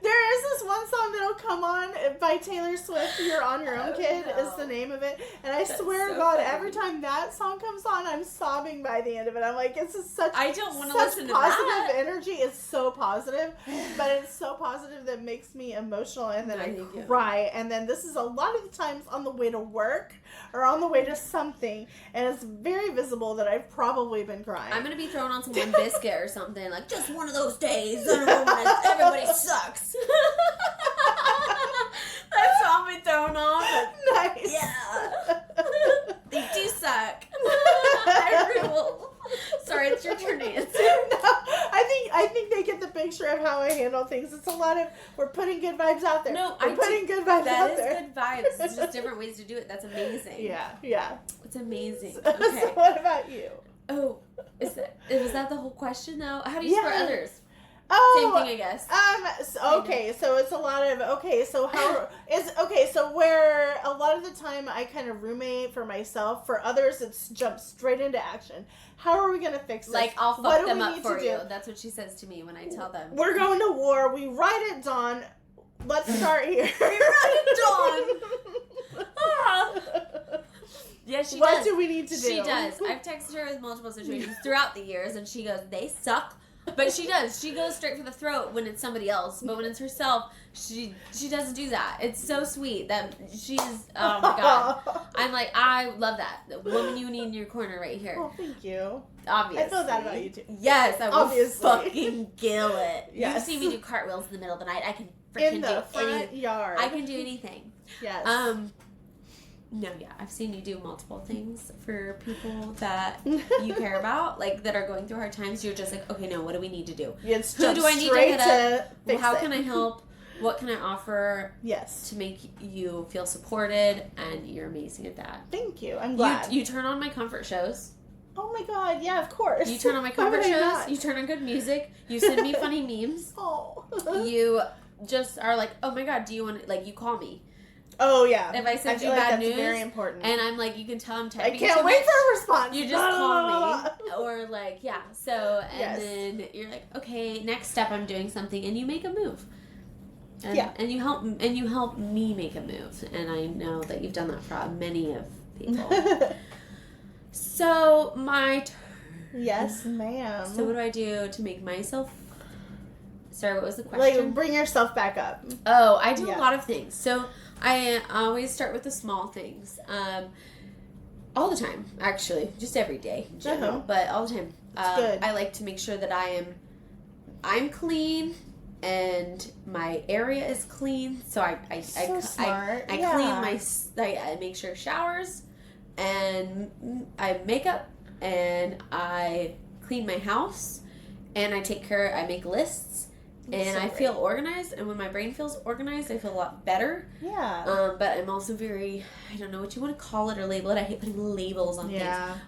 there is this one song that'll come on by Taylor Swift, You're on Your Own, Kid, is the name of it. And I swear to God, every time that song comes on, I'm sobbing by the end of it. I'm like, it's just such, I don't want to listen to positive that. energy. It's so positive, but it's so positive that makes me emotional, and then I cry. And then this is a lot of the times on the way to work or on the way to something, and it's very visible that I've probably been crying. I'm going to be throwing on some Limp Bizkit or something, like, just one of those days, everybody sucks. That's what I'll be throwing on. Nice. Yeah. They do suck. Sorry, it's your turn to answer. No, I think they get the picture of how I handle things. It's a lot of, we're putting good vibes out there. No, we're putting good vibes out there. That is good vibes. It's just different ways to do it. That's amazing. Yeah. It's amazing. So, Okay. so what about you? Oh, was that the whole question though? How do you support others? Oh, same thing, I guess. So it's a lot of, so where a lot of the time I kind of roommate for myself, for others it's jump straight into action. How are we going to fix this? Like, I'll fuck them up for you. That's what she says to me when I tell them. We're going to war. We ride at dawn. Let's start here. We ride at dawn. Yeah, she does. What do we need to do? She does. I've texted her with multiple situations throughout the years, and she goes, they suck. But she does. She goes straight for the throat when it's somebody else. But when it's herself, she doesn't do that. It's so sweet that she's, oh my God. I'm like, I love that. The woman you need in your corner right here. Oh, thank you. Obviously. I feel that about you too. Yes, I will Obviously. fucking kill it. Yes. You've seen me do cartwheels in the middle of the night. I can freaking in the front yard. I can do anything. Yes. No, yeah, I've seen you do multiple things for people that you care about, like that are going through hard times. You're just like, okay, no, what do we need to do? Who do I need to hit up? How can I help? What can I offer? Yes. To make you feel supported, and you're amazing at that. Thank you. I'm glad. You turn on my comfort shows. Oh my God, yeah, of course. You turn on my comfort shows. You turn on good music. You send me funny memes. Oh. You just are like, oh my God, do you want, like, you call me. Oh, yeah. If I send you like bad that's news, very important. and I'm like, you can tell I'm typing. I can't wait for a response. You just call me, or like, yeah. So, and then you're like, okay, next step, I'm doing something, and you make a move. And, and you help me make a move, and I know that you've done that for many of people. So my turn. Yes, ma'am. So what do I do to make myself? Sorry, what was the question? Like, bring yourself back up. Oh, I do a lot of things. So I always start with the small things. All the time, actually. Just every day in general, but all the time. Good. I like to make sure that I'm clean and my area is clean. So I smart. clean I make sure showers and I make up and I clean my house, and I make lists. And I feel organized, and when my brain feels organized, I feel a lot better. Yeah. But I'm also very, I don't know what you want to call it or label it. I hate putting labels on things.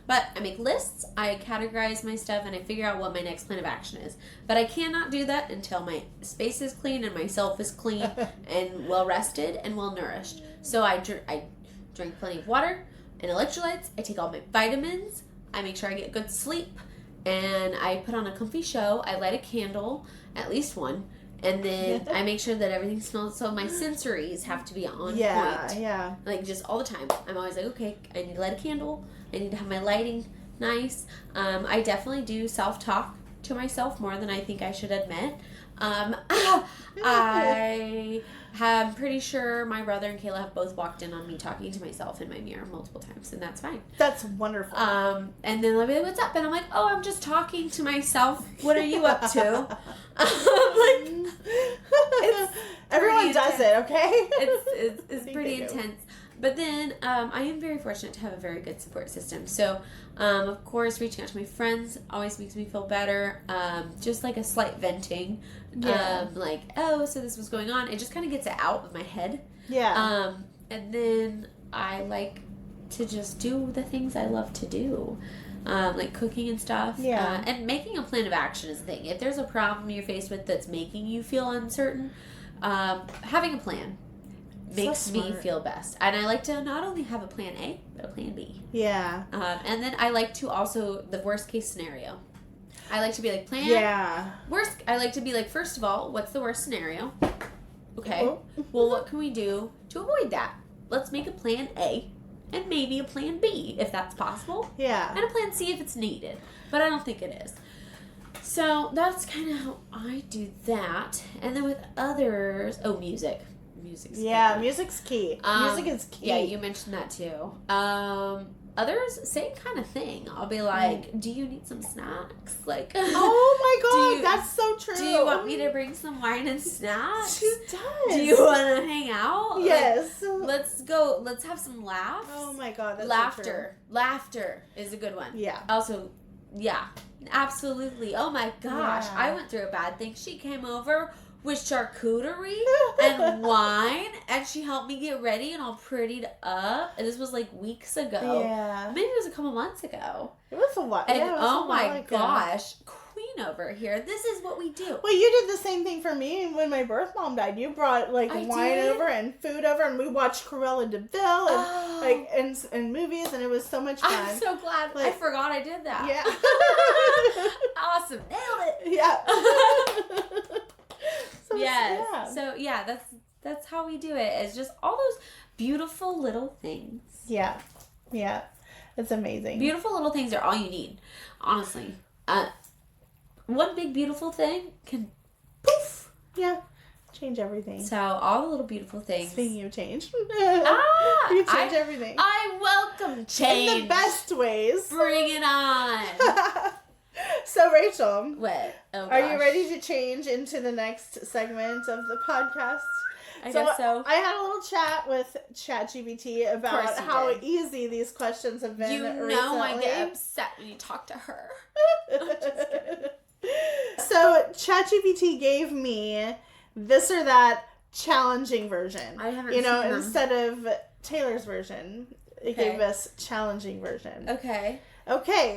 But I make lists, I categorize my stuff, and I figure out what my next plan of action is. But I cannot do that until my space is clean and myself is clean and well-rested and well-nourished. So I drink plenty of water and electrolytes. I take all my vitamins. I make sure I get good sleep. And I put on a comfy show. I light a candle, at least one, and then I make sure that everything smells. So my sensories have to be on point. Yeah. Like just all the time. I'm always like, okay, I need to light a candle. I need to have my lighting nice. I definitely do self-talk to myself more than I think I should admit. I'm pretty sure my brother and Kayla have both walked in on me talking to myself in my mirror multiple times, and that's fine. That's wonderful. And then they'll be like, what's up? And I'm like, oh, I'm just talking to myself. What are you up to? Everyone does it, okay? It's pretty intense. But then I am very fortunate to have a very good support system. So, of course, reaching out to my friends always makes me feel better. Just like a slight venting. Like, oh, so this was going on. It just kind of gets it out of my head. Yeah. And then I like to just do the things I love to do. Like cooking and stuff. Yeah. And making a plan of action is the thing. If there's a problem you're faced with that's making you feel uncertain, having a plan makes me feel best. And I like to not only have a plan A, but a plan B. Yeah. And then I like to also, the worst case scenario. I like to be like, I like to be like, first of all, what's the worst scenario? Okay. Well, what can we do to avoid that? Let's make a plan A and maybe a plan B if that's possible. Yeah. And a plan C if it's needed. But I don't think it is. So that's kind of how I do that. And then with others, music. Music's key. Music is key. Yeah, you mentioned that too. Others, same kind of thing. I'll be like, do you need some snacks? Like, oh my god, that's so true. Do you want me to bring some wine and snacks? She does. Do you want to hang out? Yes. Like, let's go. Let's have some laughs. Oh my god, that's laughter. So true. Laughter is a good one. Yeah. Also, yeah, absolutely. Oh my gosh, Yeah. I went through a bad thing. She came over with charcuterie and wine, and she helped me get ready and all prettied up. And this was like weeks ago. Yeah. Maybe it was a couple months ago. It was a while. And yeah, oh my gosh, queen over here. This is what we do. Well, you did the same thing for me when my birth mom died. You brought like wine over and food over, and we watched Cruella de Vil and and movies, and it was so much fun. I'm so glad. I forgot I did that. Yeah. Awesome. Nailed it. Yeah. So that's how we do it. It's just all those beautiful little things. Yeah. It's amazing. Beautiful little things are all you need, honestly. One big beautiful thing can poof. Yeah. Change everything. So all the little beautiful things. Speaking of change. You change everything. I welcome change. In the best ways. Bring it on. So, Rachel. What? Oh, gosh. Are you ready to change into the next segment of the podcast? I guess so. I had a little chat with ChatGPT about how easy these questions have been recently. I get upset when you talk to her. I'm just kidding. So, ChatGPT gave me this or that challenging version. I haven't seen them. Instead of Taylor's version, it gave us challenging version. Okay,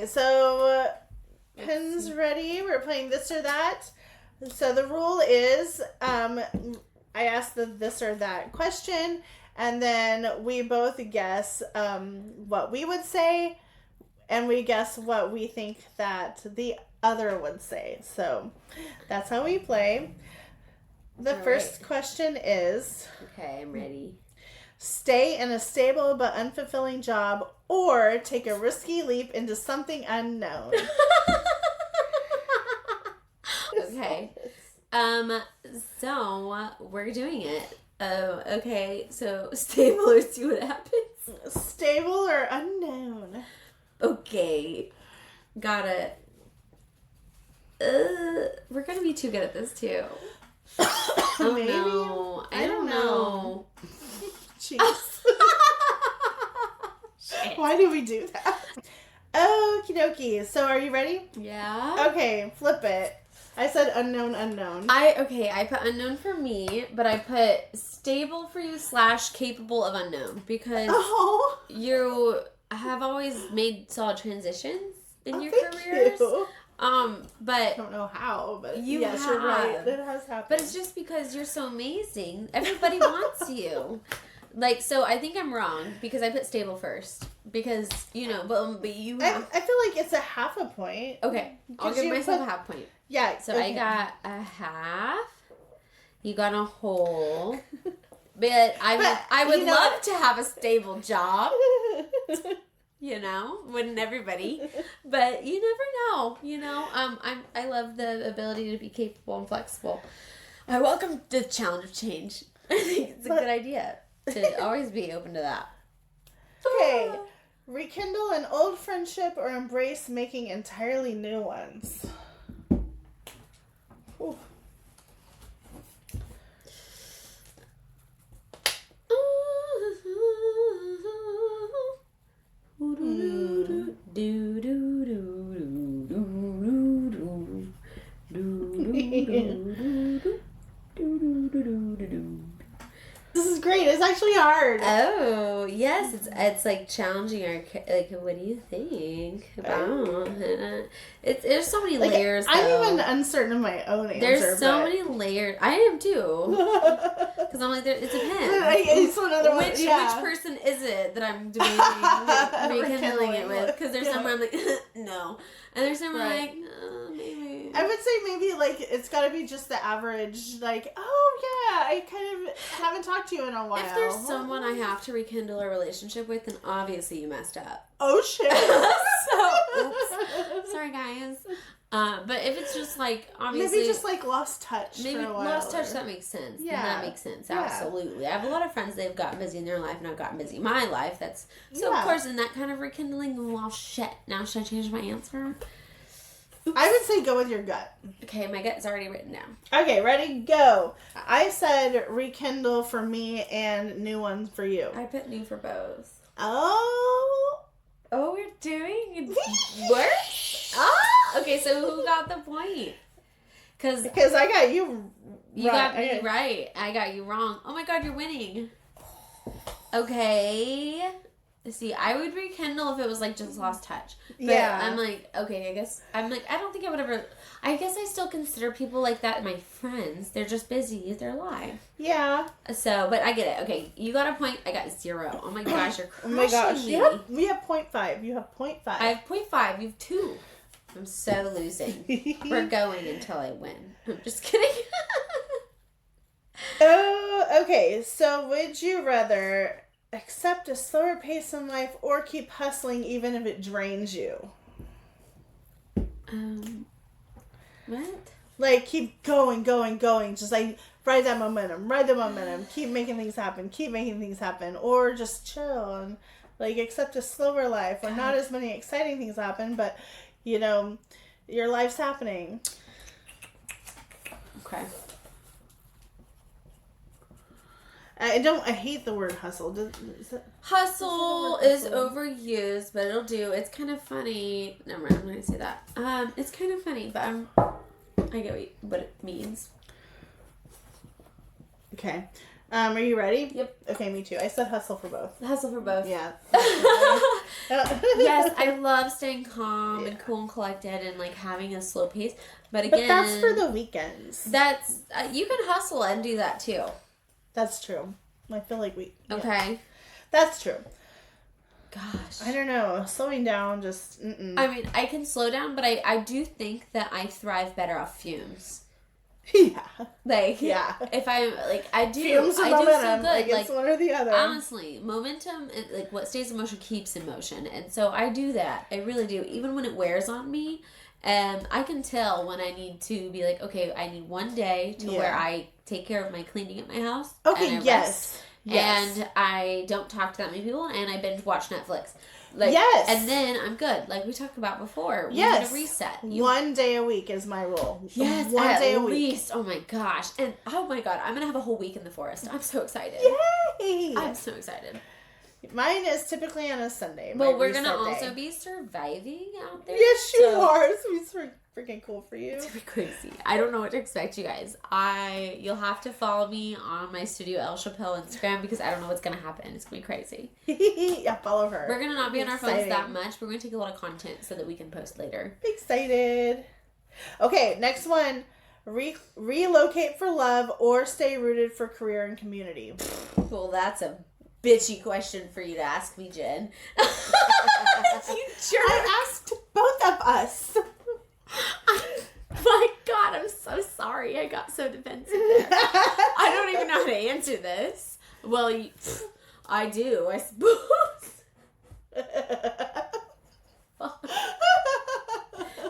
so pens ready. We're playing this or that. So the rule is I ask the this or that question, and then we both guess what we would say, and we guess what we think that the other would say. So that's how we play. The first question is... Okay, I'm ready. Stay in a stable but unfulfilling job, or take a risky leap into something unknown. Okay. So we're doing it. Okay. So stable or see what happens. Stable or unknown. Okay. Got it. We're gonna be too good at this too. Maybe. No. I don't know. Jeez. Why do we do that? Okie dokie. So are you ready? Yeah. Okay, flip it. I said unknown. I put unknown for me, but I put stable for you / capable of unknown because you have always made solid transitions in your careers. You. But I don't know how, but you're right. It has happened. But it's just because you're so amazing. Everybody wants you. Like, so I think I'm wrong because I put stable first. Because, but you have... I feel like it's a half a point. Okay, I'll give myself a half point. Yeah. So I got a half. You got a whole. But I would love to have a stable job. Wouldn't everybody? But you never know. I love the ability to be capable and flexible. I welcome the challenge of change. I think it's a good idea to always be open to that. Okay. Rekindle an old friendship or embrace making entirely new ones. Ooh. This is great. It's actually hard. Oh, yes. It's like challenging our, like, what do you think about it? There's so many layers, though. I'm even uncertain of my own answer. There's so many layers. I am, too. Because I'm like, it depends. It's another one. Which person is it that I'm debating rekindling it with? Because there's some where I'm like, no. And there's some where I'm like, maybe. I would say maybe, like, it's got to be just the average, like, oh, yeah, I kind of haven't talked to you in a while. If there's someone I have to rekindle a relationship with, then obviously you messed up. Oh, shit. Oops. Sorry, guys. But if it's just, like, obviously... Maybe just, like, lost touch Maybe for a while. Lost touch, that makes sense. Yeah. That makes sense, absolutely. I have a lot of friends, they've gotten busy in their life, and I've gotten busy in my life. So, of course, in that kind of rekindling, well, shit. Now, should I change my answer? Oops. I would say go with your gut. Okay, my gut's already written down. Okay, ready? Go. I said rekindle for me and new ones for you. I put new for both. Oh, we're doing work? Okay, so who got the point? Because I got you. You got me right. I got you wrong. Oh my god, you're winning. Okay. See, I would rekindle if it was like just lost touch. But I'm like, okay, I don't think I would ever. I guess I still consider people like that my friends. They're just busy with their life. Yeah. So, but I get it. Okay, you got a point. I got 0. Oh my gosh, you're crushing me. We have 0.5. You have 0.5. I have 0.5. You have 2. I'm so losing. We're going until I win. I'm just kidding. Oh, okay. So would you rather accept a slower pace in life or keep hustling even if it drains you? What? Like, keep going. Just like ride the momentum. Keep making things happen. Or just chill and like accept a slower life where not as many exciting things happen, but your life's happening. Okay. I hate the word hustle. Hustle is overused, but it'll do. It's kind of funny. Never mind, I'm not going to say that. It's kind of funny, but I get what it means. Okay. Are you ready? Yep. Okay, me too. I said hustle for both. Hustle for both. Yeah. Yes, I love staying calm and cool and collected and like having a slow pace. But again, that's for the weekends. That's you can hustle and do that too. That's true. I feel like Okay. That's true. Gosh. I don't know. Slowing down just... I mean, I can slow down, but I do think that I thrive better off fumes. Yeah. Like, yeah. If I, like, I do. Fumes or I momentum. do so good. Like, it's one or the other. Honestly, momentum, like, what stays in motion keeps in motion. And so I do that. I really do. Even when it wears on me, I can tell when I need to be like, okay, I need one day to where I take care of my cleaning at my house. Okay, and I yes. rest, Yes. And I don't talk to that many people, and I binge watch Netflix. Like, yes. And then I'm good. Like we talked about before. We yes. need a reset. One day a week is my rule. Yes, one day a at week. least. Oh my gosh. And oh my god, I'm going to have a whole week in the forest. I'm so excited. Yay! I'm so excited. Mine is typically on a Sunday. Well, we're going to also be surviving out there. Yes, you are. It's freaking cool for you. It's going to be crazy. I don't know what to expect, you guys. You'll have to follow me on my Studio El Chappelle Instagram because I don't know what's going to happen. It's going to be crazy. Yeah, follow her. We're going to not be on our phones that much. We're going to take a lot of content so that we can post later. Excited. Okay, next one. Relocate for love or stay rooted for career and community. Well, that's a bitchy question for you to ask me, Jen. You jerk. I asked both of us. My God, I'm so sorry. I got so defensive there. I don't even know how to answer this. Well, I do, I suppose.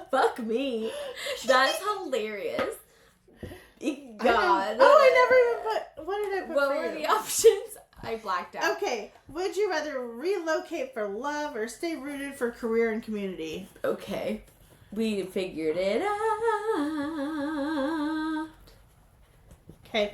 Fuck me. That's hilarious. God. I never even put. What did I put? What were the options? I blacked out. Okay. Would you rather relocate for love or stay rooted for career and community? Okay. We figured it out. Okay.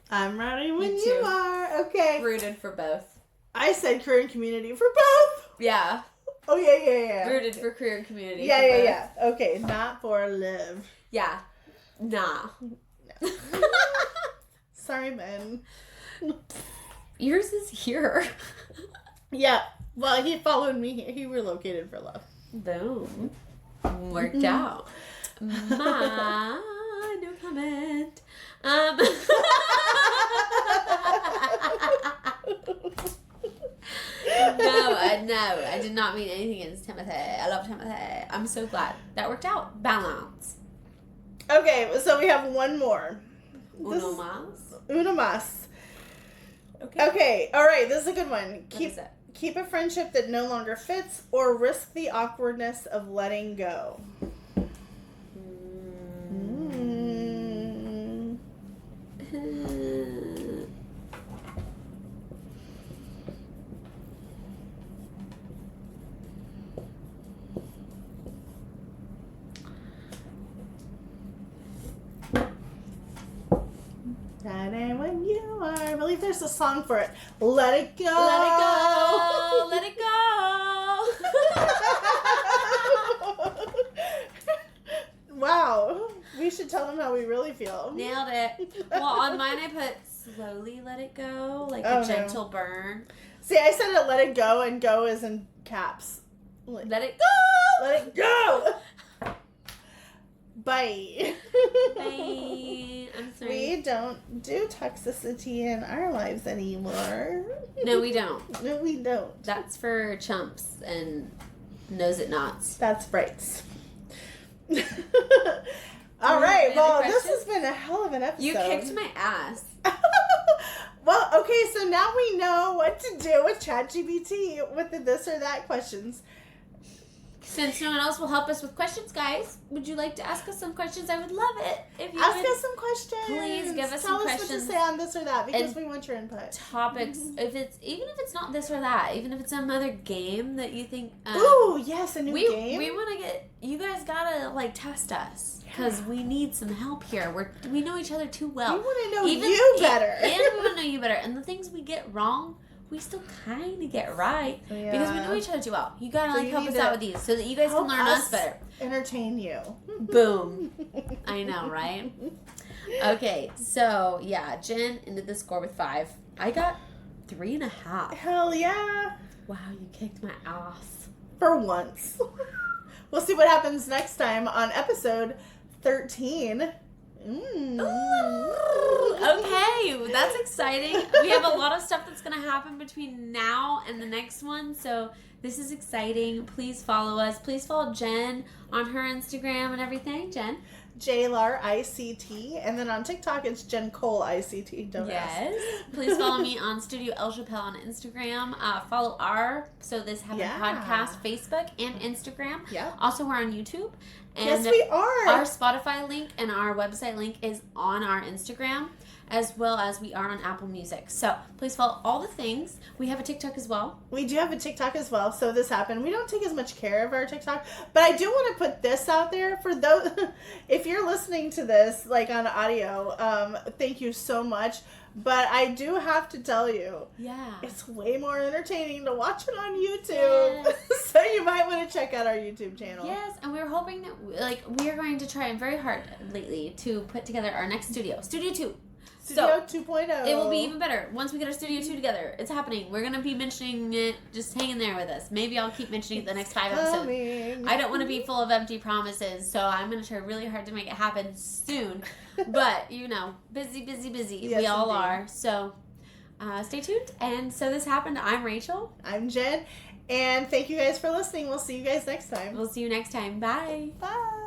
I'm ready when Me you too. are. Okay. Rooted for both. I said career and community for both. Yeah. Oh, yeah. Rooted for career and community. Yeah. Okay, not for love. Yeah. Nah. No. Sorry, Ben. Yours is here. Yeah. Well, he followed me here. He relocated for love. Boom. Worked out. No comment. No, I did not mean anything against Timothy. I love Timothy. I'm so glad that worked out. Balance. Okay, so we have one more. Uno más. Uno más. Okay. Okay, all right, this is a good one. What is it? Keep a friendship that no longer fits or risk the awkwardness of letting go. That ain't when you are. I believe there's a song for it. Let it go. Let it go. Let it go. Wow. We should tell them how we really feel. Nailed it. Well, on mine I put slowly let it go, like a gentle burn. See, I said it let it go, and go is in caps. Let it go. Let it go. Bye. Bye. I'm sorry. We don't do toxicity in our lives anymore. No, we don't. No, we don't. That's for chumps and knows it nots. That's brights. All right. Well, this has been a hell of an episode. You kicked my ass. Well, okay, so now we know what to do with ChatGPT with the this or that questions. Since no one else will help us with questions, guys, would you like to ask us some questions? I would love it. If you ask us some questions. Please give us Tell some us questions. what to say on this or that because And we want your input. Topics, even if it's not this or that, even if it's some other game that you think. Ooh, yes, a new game. We want to get. You guys gotta test us because we need some help here. We know each other too well. We want to know you better, and we want to know you better. And the things we get wrong, we still kind of get right because we know each other too well. You gotta help us out with these so that you guys can learn us better. Entertain you. Boom. I know, right? Okay, so yeah, Jen ended the score with 5. I got 3.5. Hell yeah! Wow, you kicked my ass. For once. We'll see what happens next time on episode 13. Ooh, okay, that's exciting. We have a lot of stuff that's going to happen between now and the next one, so this is exciting. Please follow us. Please follow Jen on her Instagram and everything. Jen? JLAR ICT, and then on TikTok it's Jen Cole ICT. Don't ask. Please follow me on Studio El Chappelle on Instagram. Follow our So This Happened podcast Facebook and Instagram. Yeah. Also, we're on YouTube. And yes, we are. Our Spotify link and our website link is on our Instagram. as well as we are on Apple Music. So please follow all the things. We have a TikTok as well. We do have a TikTok as well. So this happened. We don't take as much care of our TikTok, but I do want to put this out there for those. If you're listening to this like on audio, thank you so much. But I do have to tell you, it's way more entertaining to watch it on YouTube. Yes. So you might want to check out our YouTube channel. Yes, and we're hoping that we are going to try very hard lately to put together our next Studio 2. Studio 2.0. It will be even better once we get our Studio 2 together. It's happening. We're going to be mentioning it. Just hang in there with us. Maybe I'll keep mentioning it the next 5 episodes. I don't want to be full of empty promises, so I'm going to try really hard to make it happen soon. But, busy. Yes, we all indeed. are. So stay tuned. And so this happened. I'm Rachel. I'm Jen. And thank you guys for listening. We'll see you guys next time. We'll see you next time. Bye. Bye.